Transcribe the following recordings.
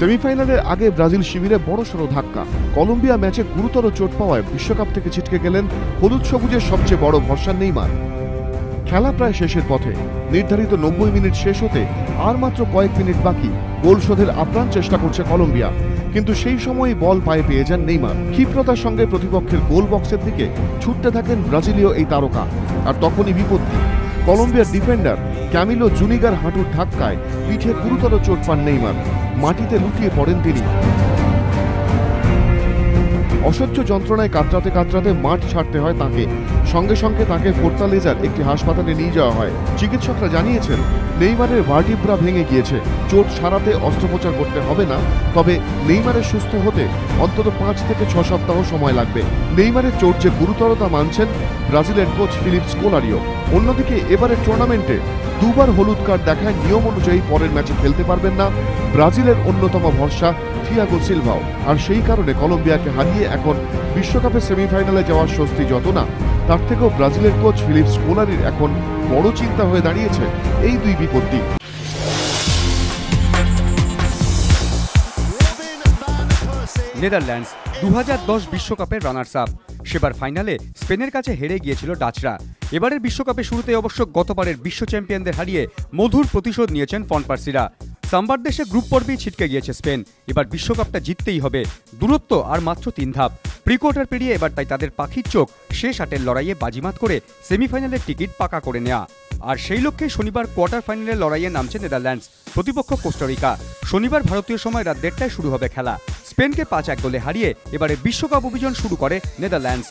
সেমিফাইনালের আগে ব্রাজিল শিবিরে বড়সড় ধাক্কা। কলম্বিয়া ম্যাচে গুরুতর চোট পাওয়ায় বিশ্বকাপ থেকে ছিটকে গেলেন হলুদ সবুজের সবচেয়ে বড় ভরসা নেইমার। খেলা প্রায় শেষের পথে, নির্ধারিত 90 মিনিট শেষ হতে আর মাত্র কয়েক মিনিট বাকি। গোল শোধের আপ্রাণ চেষ্টা করছে কলম্বিয়া, কিন্তু সেই সময়ই বল পায়ে পেয়ে যান নেইমার। ক্ষিপ্রতার সঙ্গে প্রতিপক্ষের গোল বক্সের দিকে ছুটতে থাকেন ব্রাজিলীয় এই তারকা, আর তখনই বিপত্তি। কলম্বিয়ার ডিফেন্ডার ক্যামিলো জুনিগার হাঁটুর ধাক্কায় পিঠে গুরুতর চোট পান নেইমার। মাটিতে লুটিয়ে পড়েন তিনি। অসহ্য যন্ত্রণায় কাতরাতে কাতরাতে মাঠ ছাড়তে হয় তাকে। সঙ্গে সঙ্গে তাকে ফোর্তালেজার একটি হাসপাতালে নিয়ে যাওয়া হয়। চিকিৎসকরা জানিয়েছেন নেইমারের ভার্টিব্রা ভেঙে গিয়েছে। চোট সারাতে অস্ত্রোপচার করতে হবে না, তবে নেইমারের সুস্থ হতে অন্তত 5 থেকে 6 সপ্তাহ সময় লাগবে। নেইমারের চোট যে গুরুতরতা মানছেন ব্রাজিলের কোচ ফিলিপ স্কোলারিও। অন্যদিকে এবারের টুর্নামেন্টে দুবার হলুদ কার্ড দেখায় নিয়ম অনুযায়ী পরের ম্যাচে খেলতে পারবেন না ব্রাজিলের অন্যতম ভরসা থিয়াগো সিলভাও। আর সেই কারণে কলম্বিয়াকে হারিয়ে এখন বিশ্বকাপে সেমিফাইনালে যাওয়ার স্বস্তি যত না, তার থেকেও ব্রাজিলের কোচ ফিলিপ স্কোলারির এখন বড় চিন্তা হয়ে দাঁড়িয়েছে এই দুই বিপত্তি। নেদারল্যান্ডস 2010 বিশ্বকাপের রানার্স আপ, সেবার ফাইনালে স্পেনের কাছে হেরে গিয়েছিল ডাচরা। এবারের বিশ্বকাপে শুরুতে অবশ্য গতবারের বিশ্ব চ্যাম্পিয়নদের হারিয়ে মধুর প্রতিশোধ নিয়েছেন ফনপার্সিরা। সাম্বার দেশে গ্রুপ পর্বেই ছিটকে গিয়েছে স্পেন। এবার বিশ্বকাপটা জিততেই হবে। দূরত্ব আর মাত্র 3 ধাপ। প্রি-কোয়ার্টার পেরিয়ে এবার তাই তাদের পাখির চোখ শেষ 8-এর লড়াইয়ে বাজিমাত করে সেমিফাইনালের টিকিট পাকা করে নেওয়া। আর সেই লক্ষ্যে শনিবার কোয়ার্টার ফাইনালের লড়াইয়ে নামছে নেদারল্যান্ডস, প্রতিপক্ষ কোস্টারিকা। শনিবার ভারতীয় সময় রাত 1:30টায় শুরু হবে খেলা। স্পেনকে 5-1 গোলে হারিয়ে এবারে বিশ্বকাপ অভিযান শুরু করে নেদারল্যান্ডস।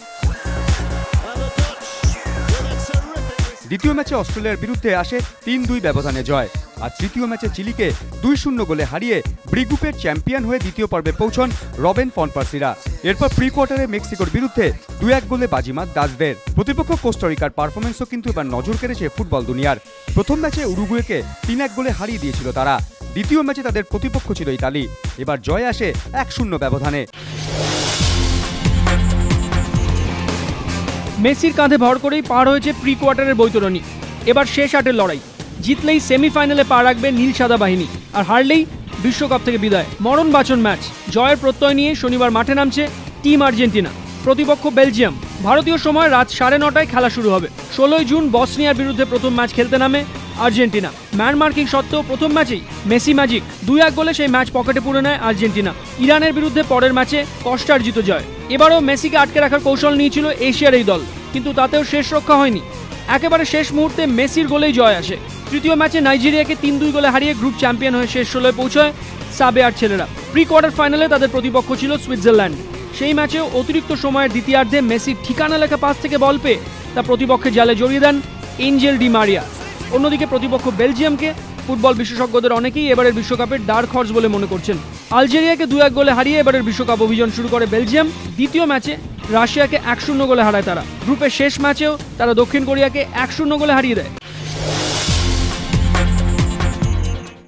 দ্বিতীয় ম্যাচে অস্ট্রেলিয়ার বিরুদ্ধে আসে 3-2 ব্যবধানে জয়। আর তৃতীয় ম্যাচে চিলিকে 2-0 গোলে হারিয়ে ব্রি গ্রুপের চ্যাম্পিয়ন হয়ে দ্বিতীয় পর্বে পৌঁছন রবেন ফনপার্সিরা। এরপর প্রি কোয়ার্টারে মেক্সিকোর বিরুদ্ধে 2-1 গোলে বাজিমাত ডাচদের। প্রতিপক্ষ কোস্টারিকার পারফরমেন্সও কিন্তু এবার নজর কেড়েছে ফুটবল দুনিয়ার। প্রথম ম্যাচে উরুগুয়েকে 3-1 গোলে হারিয়ে দিয়েছিল তারা। দ্বিতীয় ম্যাচে তাদের প্রতিপক্ষ ছিল ইতালি। এবার জয় আসে 1-0 ব্যবধানে। মেসির কাঁধে ভর করেই পার হয়েছে প্রি কোয়ার্টারের বৈতরণী। এবার শেষ 8-এর লড়াই। জিতলেই সেমিফাইনালে পা রাখবে নীল সাদা বাহিনী, আর হারলেই বিশ্বকাপ থেকে বিদায়। মরণ বাঁচন ম্যাচ। জয়ের প্রত্যয় নিয়ে শনিবার মাঠে নামছে টিম আর্জেন্টিনা, প্রতিপক্ষ বেলজিয়াম। ভারতীয় সময় রাত 9:30টায় খেলা শুরু হবে। 16 জুন বসনিয়ার বিরুদ্ধে প্রথম ম্যাচ খেলতে নামে আর্জেন্টিনা। ম্যান মার্কিং সত্ত্বেও প্রথম ম্যাচেই মেসি ম্যাজিক 2-1 গোলে সেই ম্যাচ পকেটে পুরে নেয় আর্জেন্টিনা। ইরানের বিরুদ্ধে পরের ম্যাচে কষ্টার্জিত জয়। এবারও মেসিকে আটকে রাখার কৌশল নিয়েছিল এশিয়ার এই দল, কিন্তু তাতেও শেষ রক্ষা হয়নি। একেবারে শেষ মুহূর্তে মেসির গোলেই জয় আসে। তৃতীয় ম্যাচে নাইজেরিয়াকে 3-2 গোলে হারিয়ে গ্রুপ চ্যাম্পিয়ন হয়ে শেষ 16-এ পৌঁছয় সাবেয়ার ছেলেরা। প্রি কোয়ার্টার ফাইনালে তাদের প্রতিপক্ষ ছিল সুইজারল্যান্ড। সেই ম্যাচেও অতিরিক্ত সময়ের দ্বিতীয়ার্ধে মেসির ঠিকানা লেখা পাস থেকে বল পেয়ে তা প্রতিপক্ষের জালে জড়িয়ে দেন এঞ্জেল ডি মারিয়া। অন্যদিকে প্রতিপক্ষ বেলজিয়ামকে ফুটবল বিশেষজ্ঞদের অনেকেই এবারের বিশ্বকাপের ডার্ক হর্স বলে মনে করছেন। আলজেরিয়াকে 2-1 গোলে হারিয়ে এবারের বিশ্বকাপ অভিযান শুরু করে বেলজিয়াম। দ্বিতীয় ম্যাচে রাশিয়াকে 1-0 গোলে হারায় তারা। গ্রুপের শেষ ম্যাচেও তারা দক্ষিণ কোরিয়াকে 1-0 গোলে হারিয়ে দেয়।